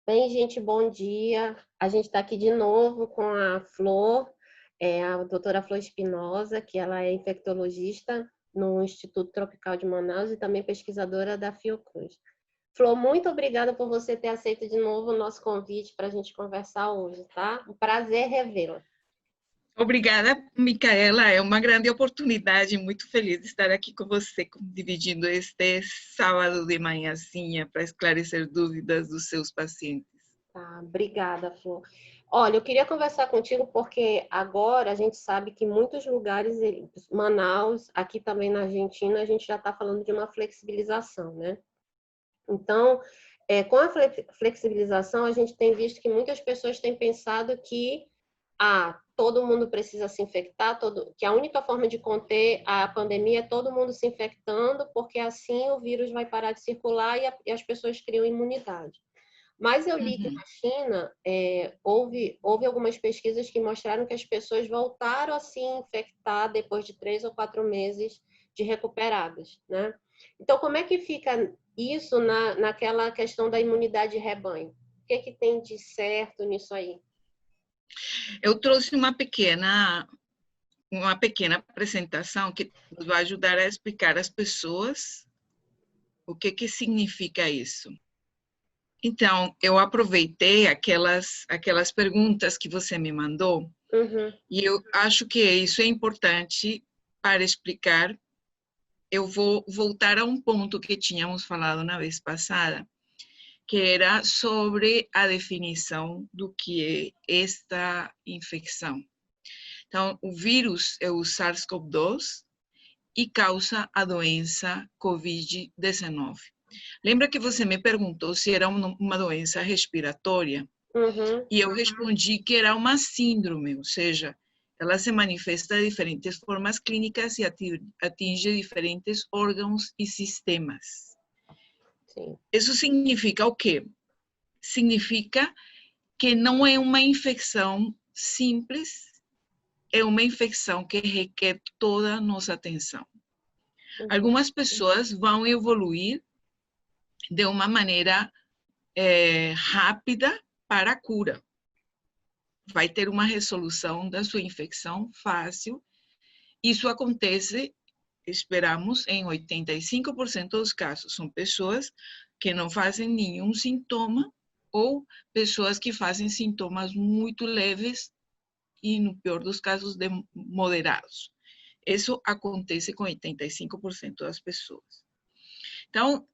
Bem, gente, bom dia. A gente está aqui de novo com a Flor, a doutora Flor Espinosa, que ela é infectologista no Instituto Tropical de Manaus e também pesquisadora da Fiocruz. Flor, muito obrigada por você ter aceito de novo o nosso convite para a gente conversar hoje, tá? Um prazer revê-la. Obrigada, Micaela. É uma grande oportunidade, muito feliz de estar aqui com você, dividindo este sábado de manhãzinha para esclarecer dúvidas dos seus pacientes. Tá, obrigada, Flor. Olha, eu queria conversar contigo porque agora a gente sabe que muitos lugares, Manaus, aqui também na Argentina, a gente já está falando de uma flexibilização, né? Então, com a flexibilização, a gente tem visto que muitas pessoas têm pensado que todo mundo precisa se infectar, que a única forma de conter a pandemia é todo mundo se infectando, porque assim o vírus vai parar de circular e as pessoas criam imunidade. Mas eu li que na China houve algumas pesquisas que mostraram que as pessoas voltaram a se infectar depois de 3 ou 4 meses de recuperadas, né? Então, como é que fica isso naquela questão da imunidade de rebanho? O que tem de certo nisso aí? Eu trouxe uma pequena apresentação que nos vai ajudar a explicar às pessoas o que significa isso. Então, eu aproveitei aquelas perguntas que você me mandou, e eu acho que isso é importante para explicar. Eu vou voltar a um ponto que tínhamos falado na vez passada, que era sobre a definição do que é esta infecção. Então, o vírus é o SARS-CoV-2 e causa a doença COVID-19. Lembra que você me perguntou se era uma doença respiratória? E eu respondi que era uma síndrome, ou seja, ela se manifesta de diferentes formas clínicas e atinge diferentes órgãos e sistemas. Sim. Isso significa o quê? Significa que não é uma infecção simples, é uma infecção que requer toda a nossa atenção. Algumas pessoas vão evoluir de uma maneira rápida para a cura. Vai ter uma resolução da sua infecção fácil. Isso acontece, esperamos, em 85% dos casos. São pessoas que não fazem nenhum sintoma ou pessoas que fazem sintomas muito leves e, no pior dos casos, moderados. Isso acontece com 85% das pessoas. Então,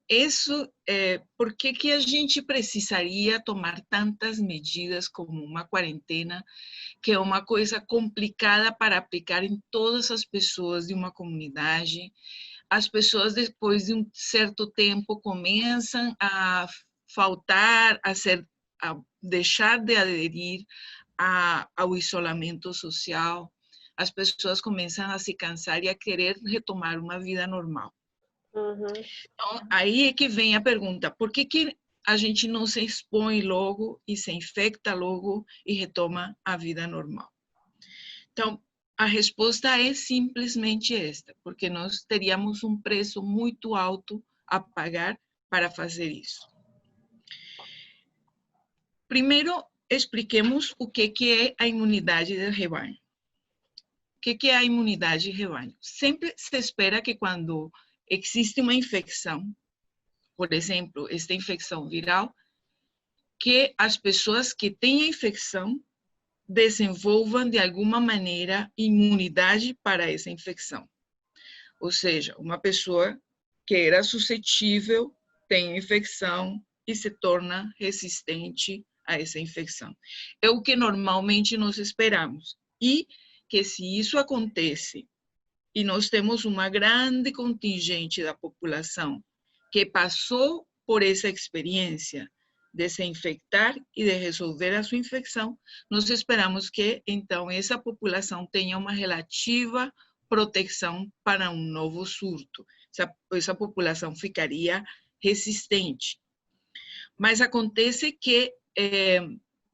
por que a gente precisaria tomar tantas medidas como uma quarentena, que é uma coisa complicada para aplicar em todas as pessoas de uma comunidade? As pessoas, depois de um certo tempo, começam a faltar, a deixar de aderir ao isolamento social. As pessoas começam a se cansar e a querer retomar uma vida normal. Então, aí é que vem a pergunta, por que a gente não se expõe logo e se infecta logo e retoma a vida normal? Então, a resposta é simplesmente esta, porque nós teríamos um preço muito alto a pagar para fazer isso. Primeiro, expliquemos o que é a imunidade de rebanho. O que é a imunidade de rebanho? Sempre se espera que quando existe uma infecção, por exemplo, esta infecção viral, que as pessoas que têm a infecção desenvolvam de alguma maneira imunidade para essa infecção. Ou seja, uma pessoa que era suscetível tem infecção e se torna resistente a essa infecção. É o que normalmente nós esperamos. E que se isso acontece e nós temos uma grande contingente da população que passou por essa experiência de se infectar e de resolver a sua infecção, nós esperamos que, então, essa população tenha uma relativa proteção para um novo surto. Essa população ficaria resistente. Mas acontece que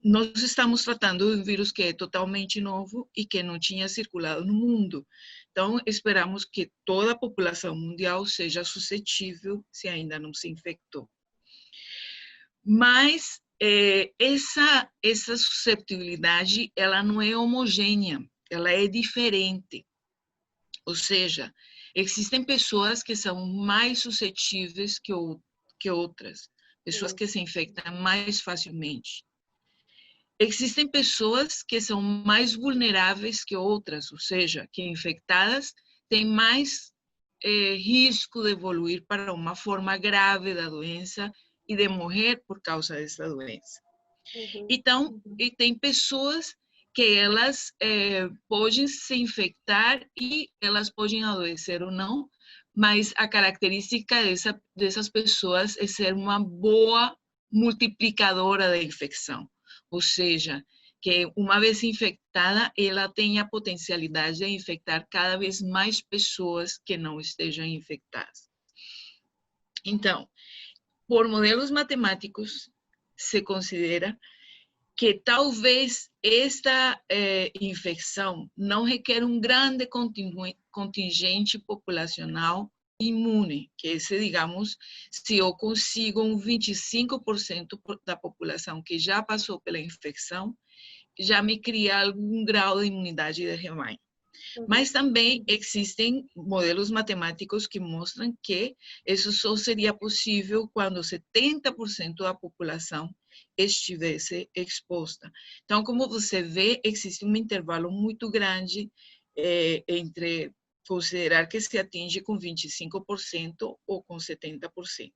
nós estamos tratando de um vírus que é totalmente novo e que não tinha circulado no mundo. Então, esperamos que toda a população mundial seja suscetível se ainda não se infectou. Mas essa susceptibilidade, ela não é homogênea, ela é diferente. Ou seja, existem pessoas que são mais suscetíveis que outras, pessoas que se infectam mais facilmente. Existem pessoas que são mais vulneráveis que outras, ou seja, que infectadas têm mais risco de evoluir para uma forma grave da doença e de morrer por causa dessa doença. Então, e tem pessoas que elas podem se infectar e elas podem adoecer ou não, mas a característica dessas pessoas é ser uma boa multiplicadora da infecção. Ou seja, que uma vez infectada, ela tem a potencialidade de infectar cada vez mais pessoas que não estejam infectadas. Então, por modelos matemáticos, se considera que talvez esta infecção não requer um grande contingente populacional imune, que se, digamos, se eu consigo um 25% da população que já passou pela infecção, já me cria algum grau de imunidade de rebanho. Mas também existem modelos matemáticos que mostram que isso só seria possível quando 70% da população estivesse exposta. Então, como você vê, existe um intervalo muito grande entre considerar que se atinge com 25% ou com 70%.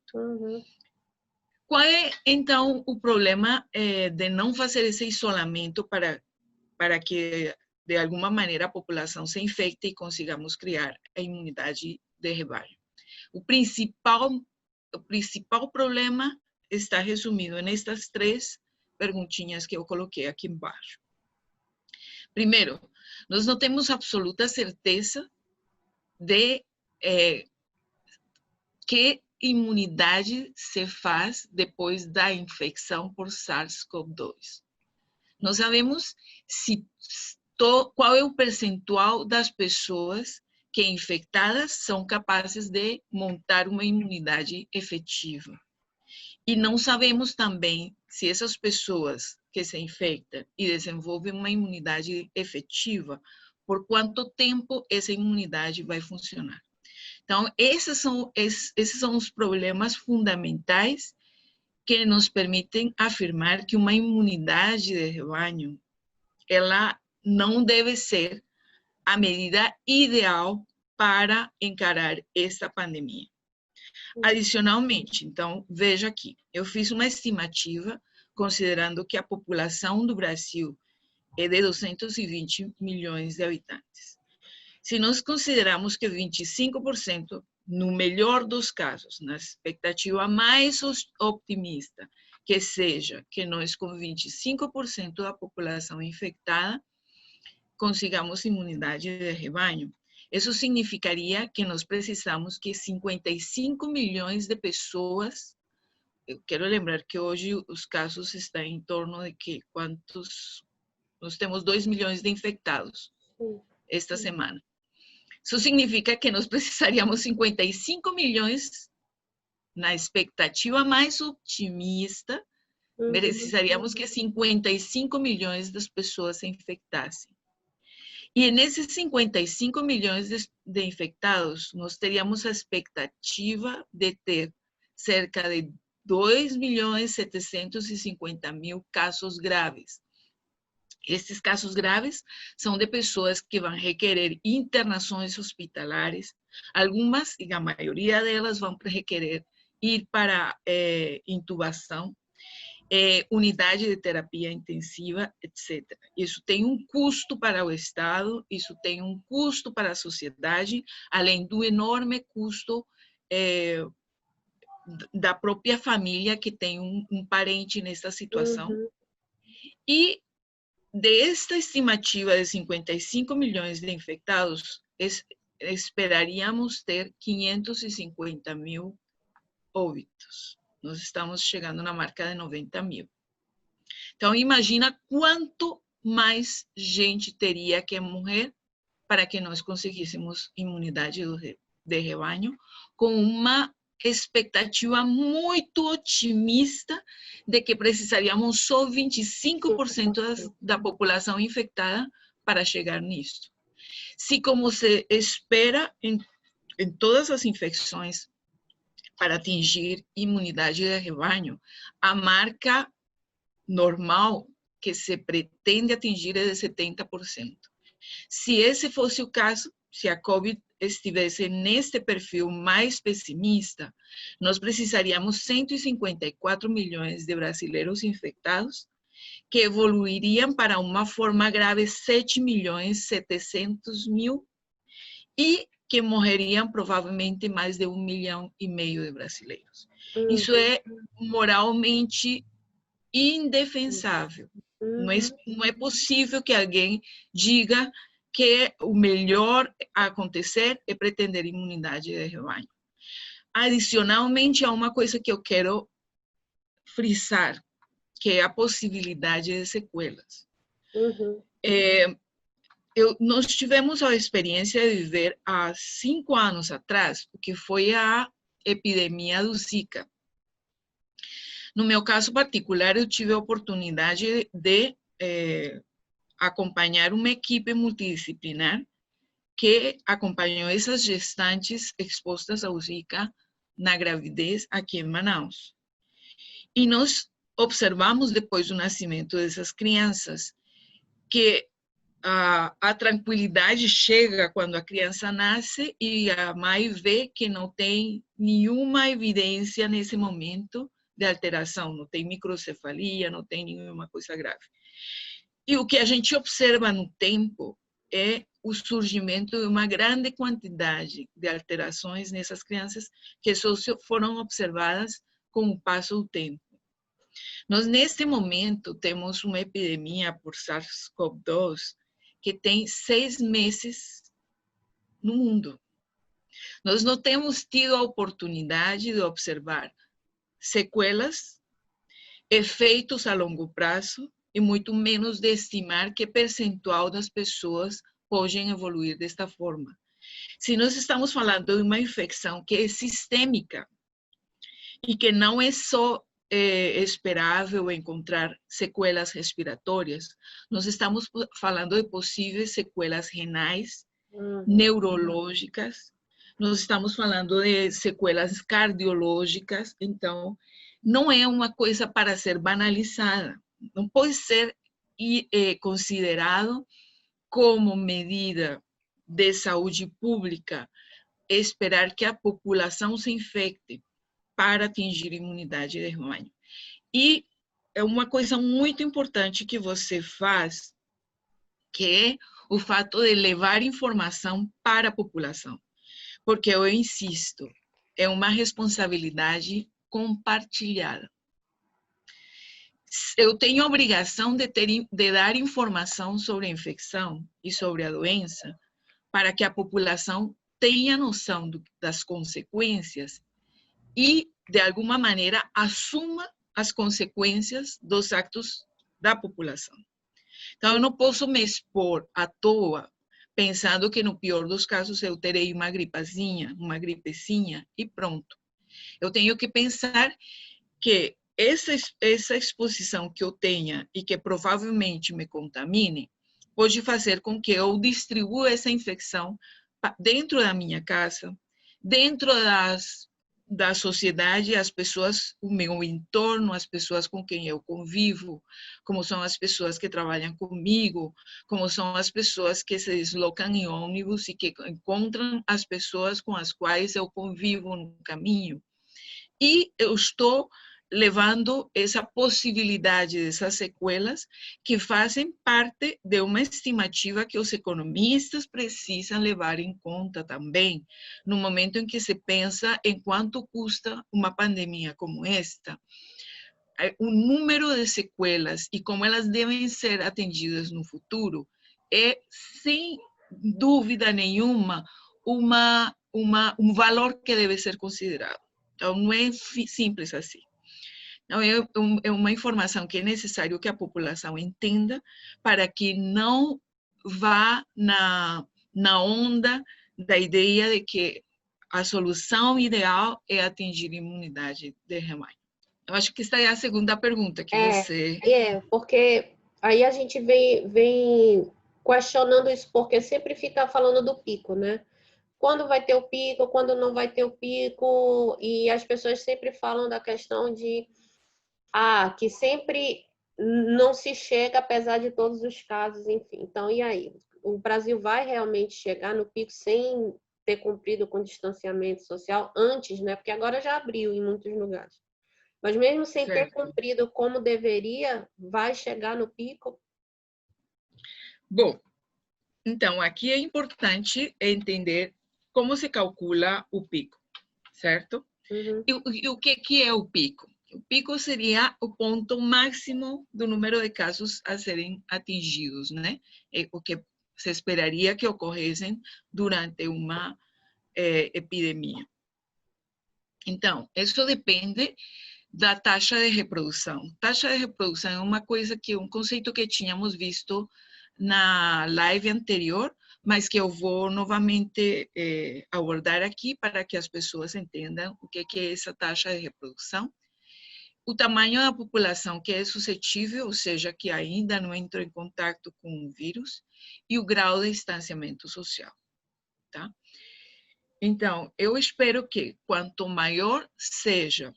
Qual é, então, o problema de não fazer esse isolamento para que, de alguma maneira, a população se infecte e consigamos criar a imunidade de rebanho? O principal problema está resumido nestas 3 perguntinhas que eu coloquei aqui embaixo. Primeiro, nós não temos absoluta certeza de que imunidade se faz depois da infecção por SARS-CoV-2. Não sabemos qual é o percentual das pessoas que infectadas são capazes de montar uma imunidade efetiva. E não sabemos também se essas pessoas que se infectam e desenvolvem uma imunidade efetiva, por quanto tempo essa imunidade vai funcionar. Então, esses são os problemas fundamentais que nos permitem afirmar que uma imunidade de rebanho, ela não deve ser a medida ideal para encarar esta pandemia. Adicionalmente, então, veja aqui, eu fiz uma estimativa considerando que a população do Brasil é de 220 milhões de habitantes. Se nós consideramos que 25%, no melhor dos casos, na expectativa mais optimista, que seja que nós com 25% da população infectada consigamos imunidade de rebanho, isso significaria que nós precisamos que 55 milhões de pessoas, eu quero lembrar que hoje os casos estão em torno de que nós temos 2 milhões de infectados esta semana. Isso significa que nós precisaríamos 55 milhões, na expectativa mais otimista, precisaríamos que 55 milhões das pessoas se infectassem. E nesses 55 milhões de infectados, nós teríamos a expectativa de ter cerca de 2.750.000 casos graves. Esses casos graves são de pessoas que vão requerer internações hospitalares, algumas, e a maioria delas, vão requerer ir para intubação, unidade de terapia intensiva, etc. Isso tem um custo para o Estado, isso tem um custo para a sociedade, além do enorme custo da própria família que tem um parente nessa situação. E desta estimativa de 55 milhões de infectados, esperaríamos ter 550.000 óbitos. Nós estamos chegando na marca de 90.000. Então, imagina quanto mais gente teria que morrer para que nós conseguíssemos imunidade de rebanho com uma expectativa muito otimista de que precisaríamos só 25% da população infectada para chegar nisso. Se, como se espera em todas as infecções, para atingir imunidade de rebanho, a marca normal que se pretende atingir é de 70%. Se esse fosse o caso, se a COVID estivesse neste perfil mais pessimista, nós precisaríamos 154 milhões de brasileiros infectados, que evoluiriam para uma forma grave 7.700.000 e que morreriam provavelmente mais de 1,5 milhão de brasileiros. Isso é moralmente indefensável. Não é possível que alguém diga que o melhor a acontecer é pretender imunidade de rebanho. Adicionalmente, há uma coisa que eu quero frisar, que é a possibilidade de sequelas. Nós tivemos a experiência de viver há 5 anos atrás, o que foi a epidemia do Zika. No meu caso particular, eu tive a oportunidade de acompanhar uma equipe multidisciplinar que acompanhou essas gestantes expostas ao Zika na gravidez aqui em Manaus. E nós observamos, depois do nascimento dessas crianças, que a tranquilidade chega quando a criança nasce e a mãe vê que não tem nenhuma evidência nesse momento de alteração, não tem microcefalia, não tem nenhuma coisa grave. E o que a gente observa no tempo é o surgimento de uma grande quantidade de alterações nessas crianças que só foram observadas com o passo do tempo. Nós, neste momento, temos uma epidemia por SARS-CoV-2 que tem 6 meses no mundo. Nós não temos tido a oportunidade de observar sequelas, efeitos a longo prazo e muito menos de estimar que percentual das pessoas podem evoluir desta forma. Se nós estamos falando de uma infecção que é sistêmica e que não é só esperável encontrar sequelas respiratórias, nós estamos falando de possíveis sequelas renais, neurológicas, nós estamos falando de sequelas cardiológicas, então não é uma coisa para ser banalizada, não pode ser considerado como medida de saúde pública esperar que a população se infecte para atingir imunidade de rebanho. E é uma coisa muito importante que você faz, que é o fato de levar informação para a população. Porque eu insisto, é uma responsabilidade compartilhada. Eu tenho a obrigação de dar informação sobre a infecção e sobre a doença para que a população tenha noção das consequências e, de alguma maneira, assuma as consequências dos atos da população. Então, eu não posso me expor à toa, pensando que, no pior dos casos, eu terei uma gripezinha e pronto. Eu tenho que pensar que essa exposição que eu tenha e que provavelmente me contamine, pode fazer com que eu distribua essa infecção dentro da minha casa, dentro da sociedade, as pessoas, o meu entorno, as pessoas com quem eu convivo, como são as pessoas que trabalham comigo, como são as pessoas que se deslocam em ônibus e que encontram as pessoas com as quais eu convivo no caminho. E eu estou levando essa possibilidade dessas sequelas que fazem parte de uma estimativa que os economistas precisam levar em conta também, no momento em que se pensa em quanto custa uma pandemia como esta. O número de sequelas e como elas devem ser atendidas no futuro é, sem dúvida nenhuma, um valor que deve ser considerado. Então, não é simples assim. Então, é uma informação que é necessário que a população entenda para que não vá na onda da ideia de que a solução ideal é atingir a imunidade de rebanho. Eu acho que esta é a segunda pergunta que você... Porque aí a gente vem questionando isso, porque sempre fica falando do pico, né? Quando vai ter o pico, quando não vai ter o pico, e as pessoas sempre falam da questão de que sempre não se chega, apesar de todos os casos, enfim. Então, e aí? O Brasil vai realmente chegar no pico sem ter cumprido com o distanciamento social antes, né? Porque agora já abriu em muitos lugares. Mas mesmo sem ter cumprido como deveria, vai chegar no pico? Bom, então, aqui é importante entender como se calcula o pico, certo? Uhum. E o que é o pico? O pico seria o ponto máximo do número de casos a serem atingidos, né? É o que se esperaria que ocorressem durante uma epidemia. Então, isso depende da taxa de reprodução. Taxa de reprodução é uma coisa que um conceito que tínhamos visto na live anterior, mas que eu vou novamente abordar aqui para que as pessoas entendam o que é essa taxa de reprodução. O tamanho da população que é suscetível, ou seja, que ainda não entrou em contato com o vírus, e o grau de distanciamento social, tá? Então, eu espero que quanto maior seja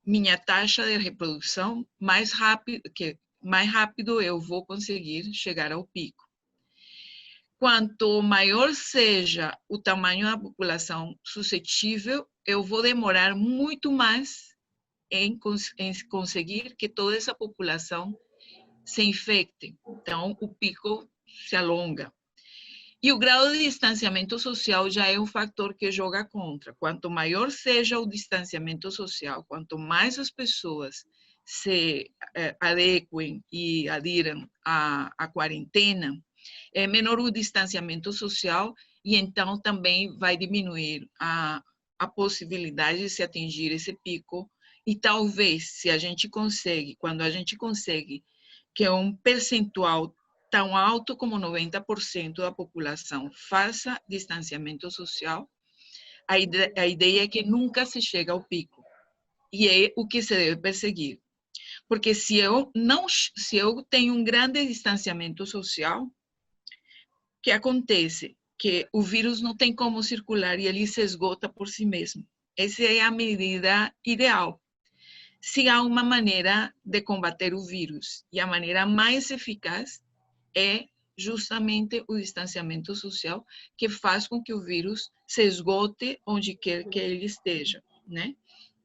minha taxa de reprodução, mais rápido eu vou conseguir chegar ao pico. Quanto maior seja o tamanho da população suscetível, eu vou demorar muito mais em conseguir que toda essa população se infecte. Então, o pico se alonga. E o grau de distanciamento social já é um fator que joga contra. Quanto maior seja o distanciamento social, quanto mais as pessoas se adequem e adiram à quarentena, é menor o distanciamento social e então também vai diminuir a possibilidade de se atingir esse pico. E talvez, se a gente consegue, quando a gente consegue que é um percentual tão alto como 90% da população faça distanciamento social, a ideia é que nunca se chega ao pico. E é o que se deve perseguir. Porque se eu tenho um grande distanciamento social, o que acontece? Que o vírus não tem como circular e ele se esgota por si mesmo. Essa é a medida ideal. Se há uma maneira de combater o vírus, e a maneira mais eficaz é justamente o distanciamento social, que faz com que o vírus se esgote onde quer que ele esteja, né?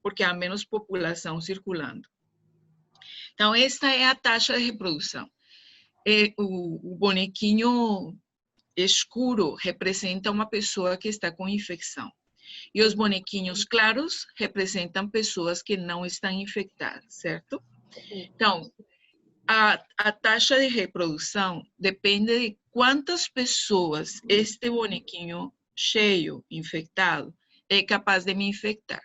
Porque há menos população circulando. Então, esta é a taxa de reprodução. O bonequinho escuro representa uma pessoa que está com infecção. E os bonequinhos claros representam pessoas que não estão infectadas, certo? Então, a taxa de reprodução depende de quantas pessoas este bonequinho cheio, infectado, é capaz de me infectar.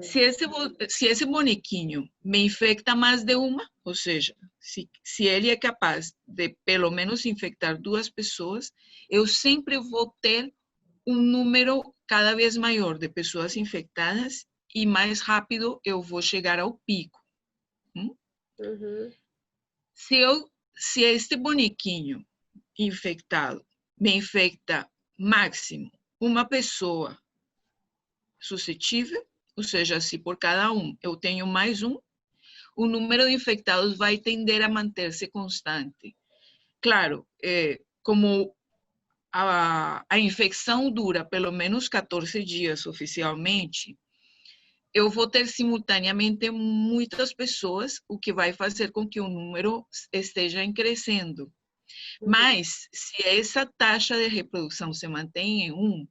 Se esse bonequinho me infecta mais de uma, ou seja, se ele é capaz de pelo menos infectar 2 pessoas, eu sempre vou ter um número cada vez maior de pessoas infectadas e mais rápido eu vou chegar ao pico. Uhum. Se este bonequinho infectado me infecta máximo uma pessoa suscetível, ou seja, se por cada um eu tenho mais um, o número de infectados vai tender a manter-se constante. Claro, como a infecção dura pelo menos 14 dias oficialmente, eu vou ter simultaneamente muitas pessoas, o que vai fazer com que o número esteja crescendo. Mas, se essa taxa de reprodução se mantém em 1,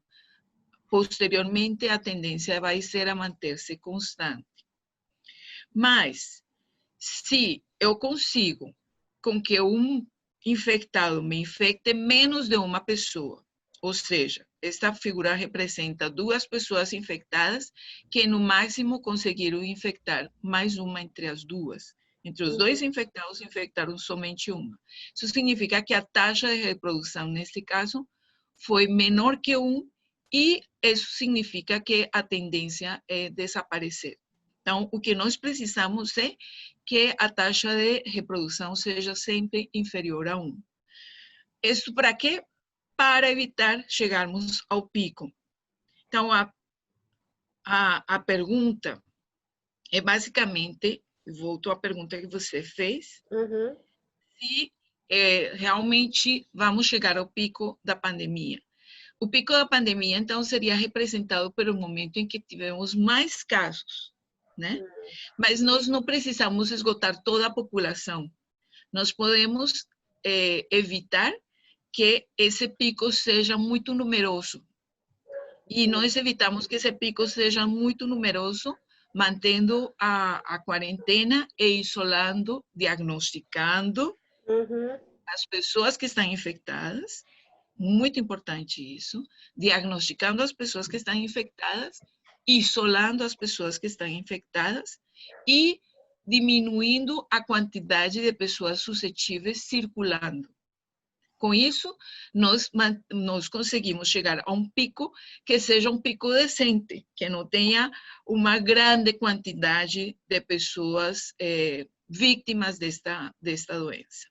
posteriormente a tendência vai ser a manter-se constante. Mas, se eu consigo com que um infectado me infecte menos de uma pessoa, ou seja, esta figura representa 2 pessoas infectadas que no máximo conseguiram infectar mais uma entre as 2. Entre os 2 infectados, infectaram somente uma. Isso significa que a taxa de reprodução, neste caso, foi menor que 1 e isso significa que a tendência é desaparecer. Então, o que nós precisamos é que a taxa de reprodução seja sempre inferior a 1. Isso para quê? Para evitar chegarmos ao pico. Então, a pergunta é basicamente, volto à pergunta que você fez, se realmente vamos chegar ao pico da pandemia. O pico da pandemia, então, seria representado pelo momento em que tivemos mais casos, né? Mas nós não precisamos esgotar toda a população. Nós podemos evitar que esse pico seja muito numeroso. E nós evitamos que esse pico seja muito numeroso, mantendo a quarentena e isolando, diagnosticando as pessoas que estão infectadas. Muito importante isso, diagnosticando as pessoas que estão infectadas, isolando as pessoas que estão infectadas e diminuindo a quantidade de pessoas suscetíveis circulando. Com isso, nós conseguimos chegar a um pico que seja um pico decente, que não tenha uma grande quantidade de pessoas vítimas desta doença.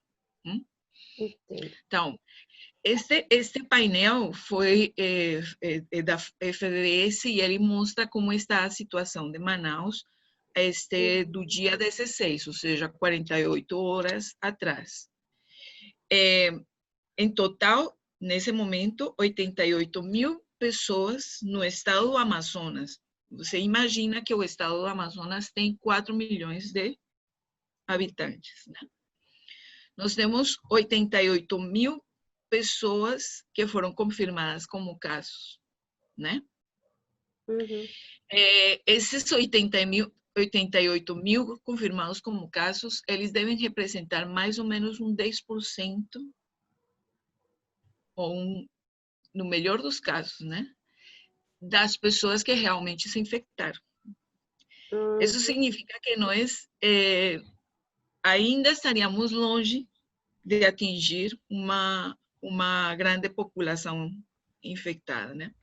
Então, este painel foi da FDS e ele mostra como está a situação de Manaus do dia 16, ou seja, 48 horas atrás. Em total, nesse momento, 88 mil pessoas no estado do Amazonas. Você imagina que o estado do Amazonas tem 4 milhões de habitantes, né? Nós temos 88 mil pessoas que foram confirmadas como casos, né? Esses 88 mil confirmados como casos, eles devem representar mais ou menos um 10%, ou no melhor dos casos, né? Das pessoas que realmente se infectaram. Isso significa que nós ainda estaríamos longe de atingir uma grande população infectada, né?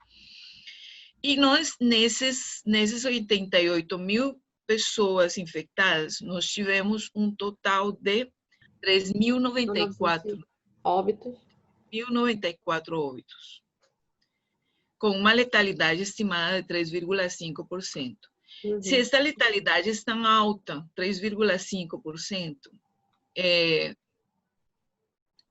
E nós, nesses 88 mil pessoas infectadas, nós tivemos um total de 3.094 óbitos. 1.094 óbitos, com uma letalidade estimada de 3,5%. Se esta letalidade é tão alta, 3,5%,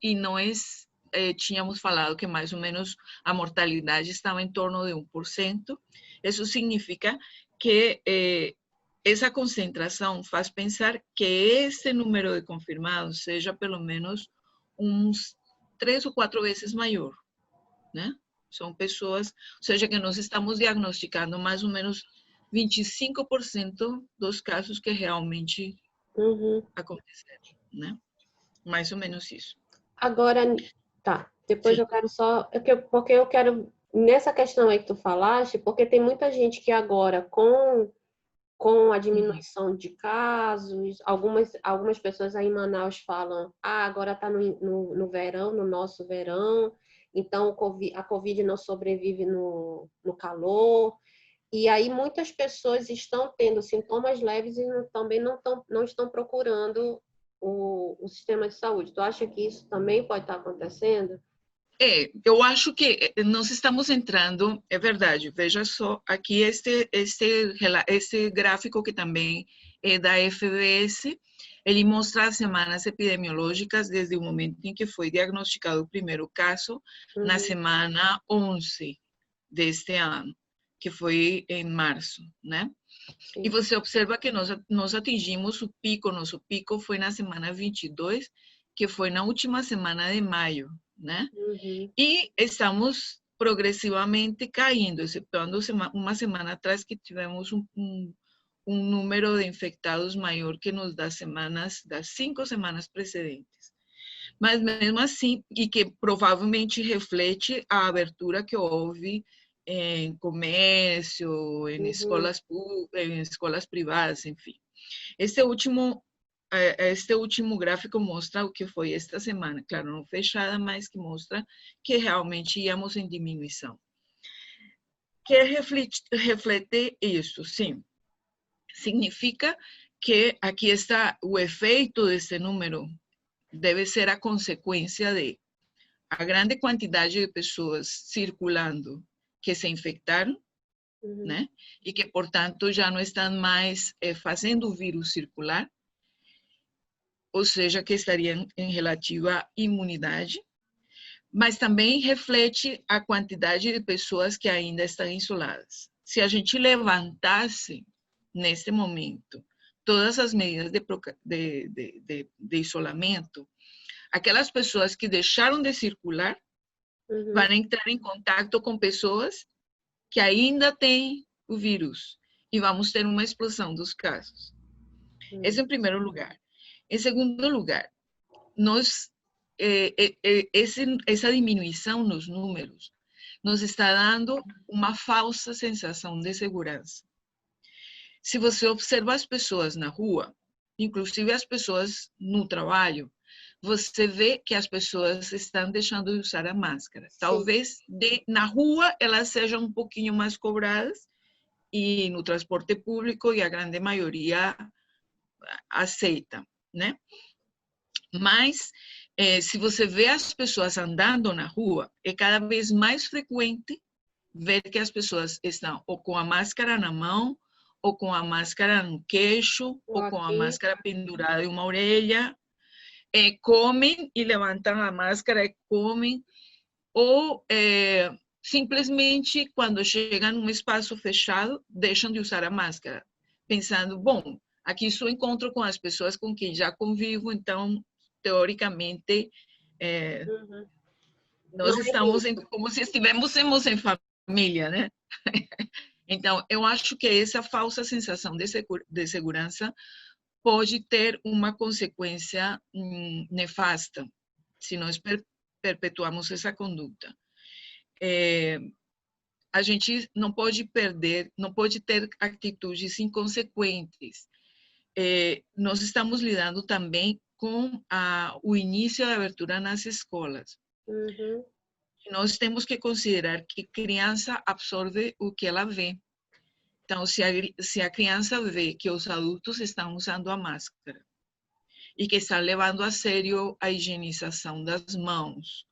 e nós tínhamos falado que mais ou menos a mortalidade estava em torno de 1%, isso significa que essa concentração faz pensar que esse número de confirmados seja pelo menos uns 3 ou 4 vezes maior, né? São pessoas, ou seja, que nós estamos diagnosticando mais ou menos 25% dos casos que realmente aconteceram, né? Mais ou menos isso. Agora, tá, depois eu quero só, porque eu quero, nessa questão aí que tu falaste, porque tem muita gente que agora, com a diminuição de casos, algumas pessoas aí em Manaus falam, agora está no verão, no nosso verão, então a Covid não sobrevive no calor, e aí muitas pessoas estão tendo sintomas leves e também não estão procurando o sistema de saúde. Tu acha que isso também pode estar acontecendo? Eu acho que nós estamos entrando, é verdade, veja só, aqui este gráfico que também é da FBS, ele mostra as semanas epidemiológicas desde o momento em que foi diagnosticado o primeiro caso, na semana 11 deste ano, que foi em março, né? Sim. E você observa que nós atingimos o pico, nosso pico foi na semana 22, que foi na última semana de maio, né? E estamos progressivamente caindo, excetuando uma semana atrás que tivemos um número de infectados maior que nos das 5 semanas precedentes. Mas mesmo assim, e que provavelmente reflete a abertura que houve em comércio, em escolas privadas, enfim. Este último gráfico mostra o que foi esta semana, claro, não fechada, mas que mostra que realmente íamos em diminuição. que reflete isso? Sim. Significa que aqui está o efeito desse número, deve ser a consequência de a grande quantidade de pessoas circulando que se infectaram, né? E que, portanto, já não estão mais fazendo o vírus circular, ou seja, que estariam em relativa imunidade, mas também reflete a quantidade de pessoas que ainda estão isoladas. Se a gente levantasse, nesse momento, todas as medidas de isolamento, aquelas pessoas que deixaram de circular vão entrar em contato com pessoas que ainda têm o vírus e vamos ter uma explosão dos casos. Esse em primeiro lugar. Em segundo lugar, essa diminuição nos números nos está dando uma falsa sensação de segurança. Se você observa as pessoas na rua, inclusive as pessoas no trabalho, você vê que as pessoas estão deixando de usar a máscara. Talvez na rua elas sejam um pouquinho mais cobradas e no transporte público e a grande maioria aceita, né? Mas se você vê as pessoas andando na rua, é cada vez mais frequente ver que as pessoas estão ou com a máscara na mão, ou com a máscara no queixo, ou com a máscara pendurada em uma orelha, comem e levantam a máscara e comem, ou simplesmente quando chegam num espaço fechado, deixam de usar a máscara, pensando, bom, aqui só encontro com as pessoas com quem já convivo, então, teoricamente, nós estamos como se estivéssemos em família, né? Então, eu acho que essa falsa sensação de segurança pode ter uma consequência nefasta se nós perpetuamos essa conduta. A gente não pode ter atitudes inconsequentes. Nós estamos lidando também com o início da abertura nas escolas. Nós temos que considerar que a criança absorve o que ela vê. Então, se a criança vê que os adultos estão usando a máscara e que estão levando a sério a higienização das mãos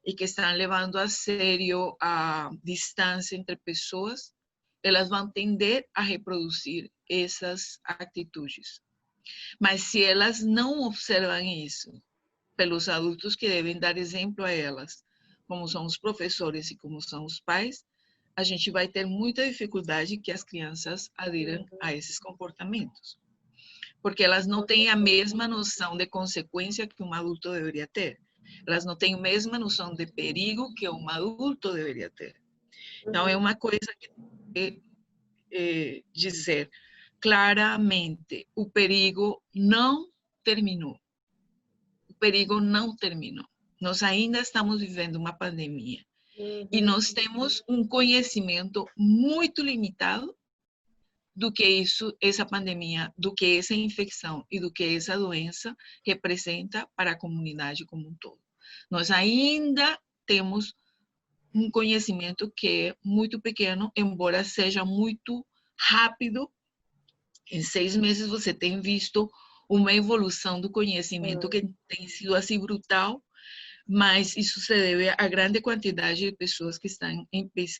e que estão levando a sério a distância entre pessoas, elas vão tender a reproduzir essas atitudes. Mas se elas não observam isso pelos adultos que devem dar exemplo a elas, como são os professores e como são os pais, a gente vai ter muita dificuldade que as crianças aderam a esses comportamentos. Porque elas não têm a mesma noção de consequência que um adulto deveria ter. Elas não têm a mesma noção de perigo que um adulto deveria ter. Então, é uma coisa que tem que dizer claramente, o perigo não terminou. O perigo não terminou. Nós ainda estamos vivendo uma pandemia. E nós temos um conhecimento muito limitado do que essa pandemia, do que essa infecção e do que essa doença representa para a comunidade como um todo. Nós ainda temos um conhecimento que é muito pequeno, embora seja muito rápido. Em 6 meses você tem visto uma evolução do conhecimento que tem sido assim brutal, mas isso se deve à grande quantidade de pessoas que estão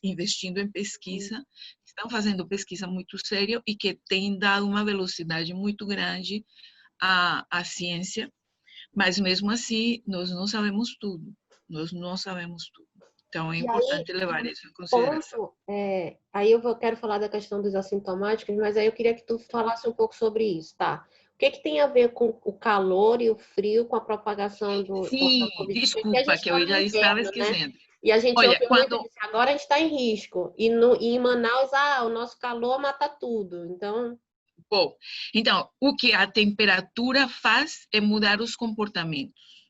investindo em pesquisa, estão fazendo pesquisa muito séria e que têm dado uma velocidade muito grande à ciência, mas mesmo assim nós não sabemos tudo, nós não sabemos tudo. Então é importante levar isso em consideração. Aí quero falar da questão dos assintomáticos, mas aí eu queria que tu falasse um pouco sobre isso, tá? O que tem a ver com o calor e o frio com a propagação do Covid? Desculpa, que eu já estava esquecendo. Né? E a gente ouve muito disso, agora a gente está em risco. E em Manaus, o nosso calor mata tudo. Bom, então, o que a temperatura faz é mudar os comportamentos.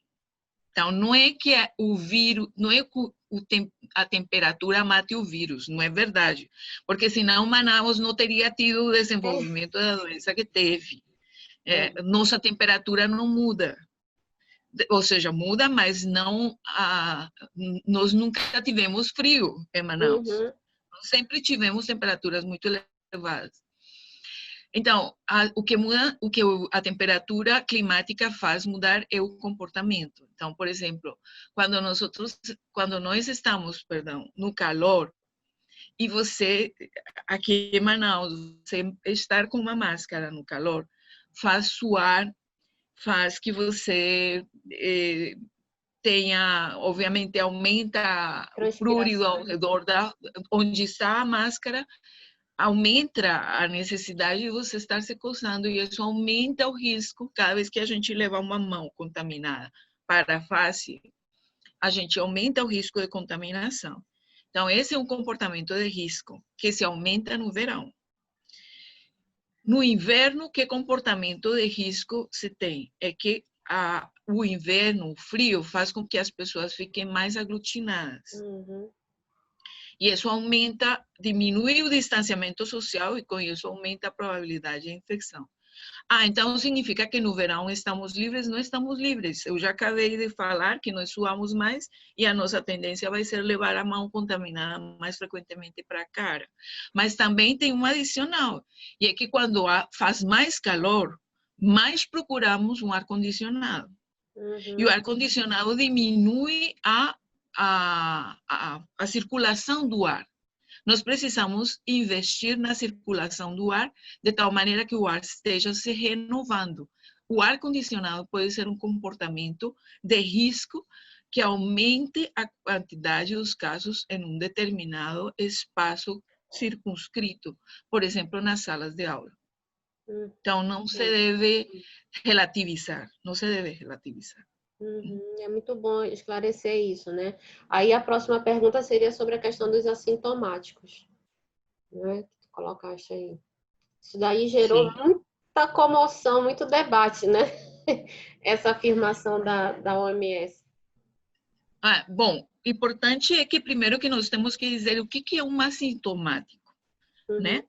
Então, não é que o vírus, não é que a temperatura mate o vírus, não é verdade. Porque senão Manaus não teria tido o desenvolvimento da doença que teve. Nossa temperatura não muda. Ou seja, muda, mas não nós nunca tivemos frio em Manaus. sempre tivemos temperaturas muito elevadas. Então, o que muda, o que a temperatura climática faz mudar é o comportamento. Então, por exemplo, quando nós estamos, perdão, no calor, e você, aqui em Manaus, você estar com uma máscara no calor, faz suar, faz que você tenha, obviamente, aumenta o prurido ao redor onde está a máscara, aumenta a necessidade de você estar se coçando e isso aumenta o risco cada vez que a gente levar uma mão contaminada para a face, a gente aumenta o risco de contaminação. Então, esse é um comportamento de risco que se aumenta no verão. No inverno, que comportamento de risco se tem? É que o inverno, o frio, faz com que as pessoas fiquem mais aglutinadas. Uhum. E isso aumenta, diminui o distanciamento social e com isso aumenta a probabilidade de infecção. Então significa que no verão estamos livres? Não estamos livres. Eu já acabei de falar que nós suamos mais e a nossa tendência vai ser levar a mão contaminada mais frequentemente para a cara. Mas também tem um adicional, e é que quando faz mais calor, mais procuramos um ar-condicionado. Uhum. E o ar-condicionado diminui a circulação do ar. Nós precisamos investir na circulação do ar de tal maneira que o ar esteja se renovando. O ar-condicionado pode ser um comportamento de risco que aumente a quantidade dos casos em um determinado espaço circunscrito, por exemplo, nas salas de aula. Então, não se deve relativizar, não se deve relativizar. É muito bom esclarecer isso, né? Aí a próxima pergunta seria sobre a questão dos assintomáticos, né? Colocaste aí. Isso daí gerou muita comoção, muito debate, né? Essa afirmação da OMS. Bom, importante é que primeiro que nós temos que dizer o que é um assintomático, né?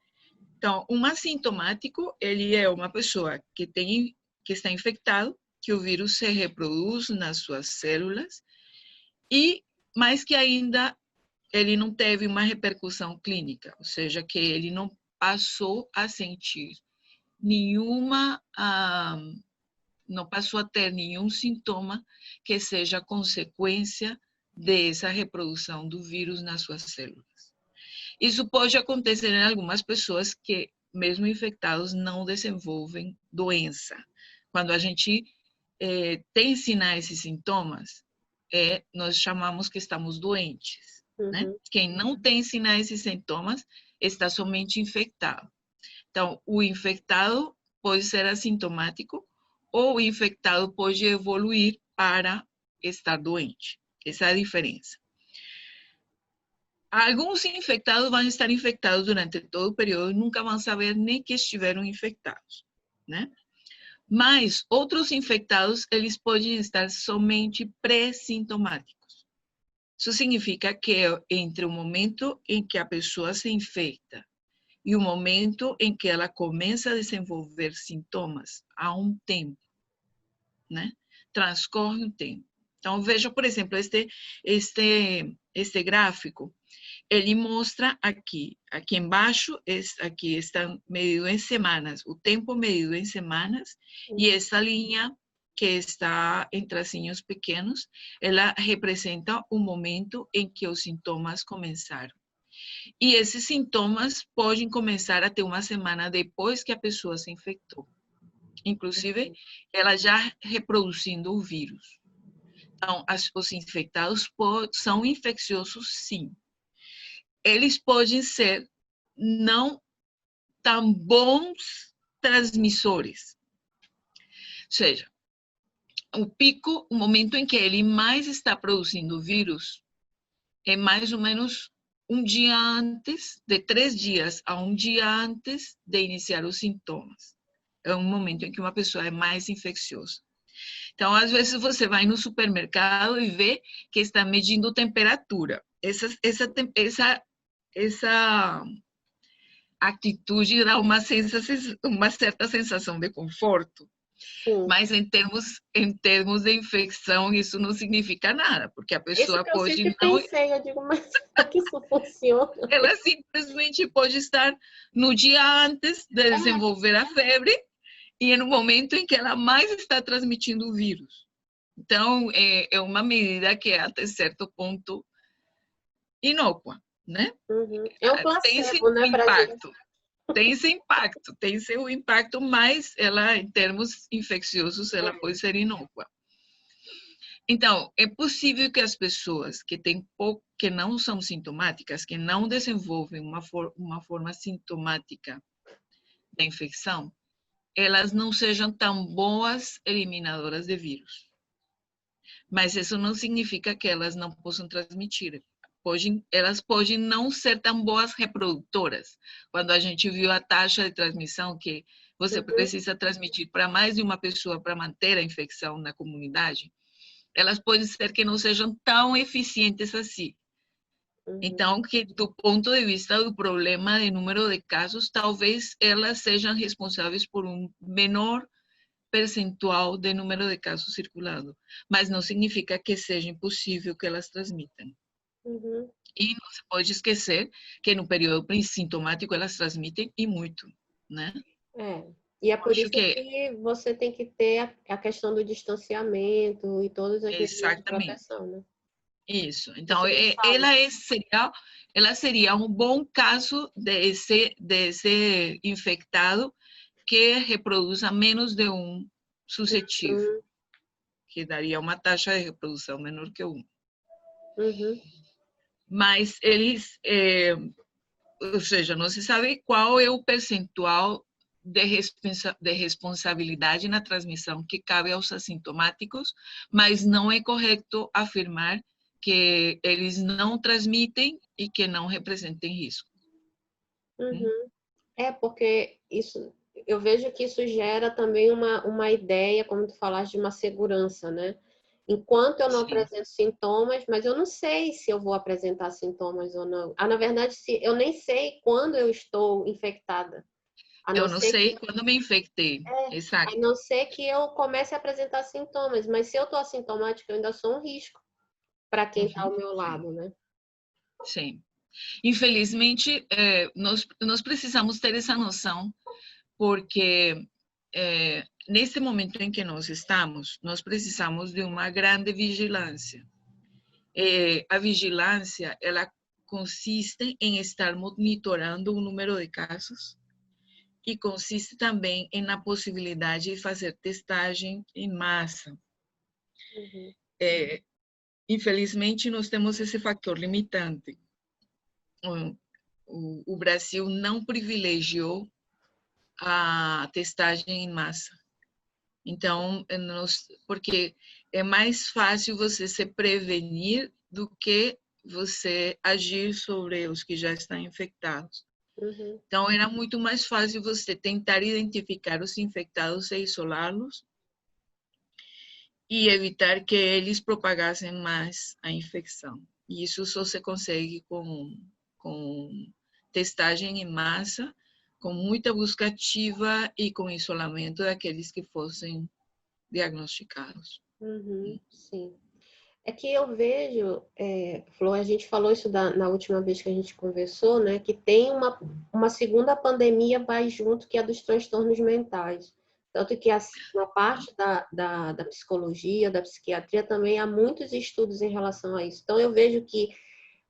Então, um assintomático, ele é uma pessoa que está infectado, que o vírus se reproduz nas suas células e, mais que ainda, ele não teve uma repercussão clínica, ou seja, que ele não passou a sentir não passou a ter nenhum sintoma que seja consequência dessa reprodução do vírus nas suas células. Isso pode acontecer em algumas pessoas que, mesmo infectados, não desenvolvem doença. Quando a gente tem sinais e sintomas, nós chamamos que estamos doentes. Né? Quem não tem sinais e sintomas está somente infectado. Então, o infectado pode ser assintomático ou o infectado pode evoluir para estar doente. Essa é a diferença. Alguns infectados vão estar infectados durante todo o período e nunca vão saber nem que estiveram infectados, né? Mas outros infectados, eles podem estar somente pré-sintomáticos. Isso significa que entre o momento em que a pessoa se infecta e o momento em que ela começa a desenvolver sintomas, há um tempo, né? Transcorre um tempo. Então, veja, por exemplo, este gráfico. Ele mostra aqui embaixo, aqui está medido em semanas, o tempo medido em semanas, e essa linha que está em tracinhos pequenos, ela representa o momento em que os sintomas começaram. E esses sintomas podem começar até uma semana depois que a pessoa se infectou. Inclusive, ela já reproduzindo o vírus. Então, os infectados são infecciosos, sim. Eles podem ser não tão bons transmissores. Ou seja, o pico, o momento em que ele mais está produzindo o vírus, é mais ou menos um dia antes, de 3 dias a um dia antes de iniciar os sintomas. É um momento em que uma pessoa é mais infecciosa. Então, às vezes, você vai no supermercado e vê que está medindo temperatura. Essa atitude dá uma certa sensação de conforto, Sim. Mas em termos de infecção, isso não significa nada, porque a Isso pessoa que eu pode sempre não, pensei, eu digo, mas como é que isso funciona? ela simplesmente pode estar no dia antes de É. desenvolver a febre e no momento em que ela mais está transmitindo o vírus. Então, é uma medida que é até certo ponto inócua, né? Uhum. É um Tem esse placebo, né, pra gente. impacto, tem seu impacto, mas ela, em termos infecciosos, ela pode ser inócua. Então, é possível que as pessoas que têm pouco, que não são sintomáticas, que não desenvolvem uma forma sintomática da infecção, elas não sejam tão boas eliminadoras de vírus. Mas isso não significa que elas não possam transmitir. Elas podem não ser tão boas reprodutoras. Quando a gente viu a taxa de transmissão, que você Uhum, precisa transmitir para mais de uma pessoa para manter a infecção na comunidade, elas podem ser que não sejam tão eficientes assim. uhum, Então, que do ponto de vista do problema de número de casos, talvez elas sejam responsáveis por um menor percentual de número de casos circulando, mas não significa que seja impossível que elas transmitam. uhum. E não se pode esquecer que no período sintomático elas transmitem e muito, né? É. E é Eu por acho isso que que você tem que ter a questão do distanciamento e todas as medidas de exatamente proteção, né? isso. Então, Você não sabe. ela seria um bom caso de esse infectado que reproduza menos de um suscetível, Uhum, que daria uma taxa de reprodução menor que um. uhum, Mas eles, ou seja, não se sabe qual é o percentual de responsabilidade na transmissão que cabe aos assintomáticos, mas não é correto afirmar que eles não transmitem e que não representem risco. uhum. É, porque isso, eu vejo que isso gera também uma ideia, como tu falaste, de uma segurança, né? Enquanto eu não Sim. apresento sintomas, mas eu não sei se eu vou apresentar sintomas ou não. Ah, na verdade, eu nem sei quando eu estou infectada. A não Eu não ser sei que, quando me infectei. a Exato. não ser que eu comece a apresentar sintomas, mas se eu estou assintomática, eu ainda sou um risco para quem está Uhum. ao meu Sim. lado, né? Sim. Infelizmente, nós precisamos ter essa noção, porque nesse momento em que nós estamos, nós precisamos de uma grande vigilância. A vigilância, ela consiste em estar monitorando o número de casos e consiste também na possibilidade de fazer testagem em massa. Uhum, Infelizmente, nós temos esse fator limitante. O Brasil não privilegiou a testagem em massa. Então, porque é mais fácil você se prevenir do que você agir sobre os que já estão infectados. uhum, Então, era muito mais fácil você tentar identificar os infectados e isolá-los e evitar que eles propagassem mais a infecção. E isso só se consegue com testagem em massa, com muita busca ativa e com isolamento daqueles que fossem diagnosticados. uhum, sim. É que eu vejo, Flor, a gente falou isso na última vez que a gente conversou, né? Que tem uma segunda pandemia vai junto, que é a dos transtornos mentais. Tanto que uma parte da psicologia, da psiquiatria, também há muitos estudos em relação a isso. Então, eu vejo que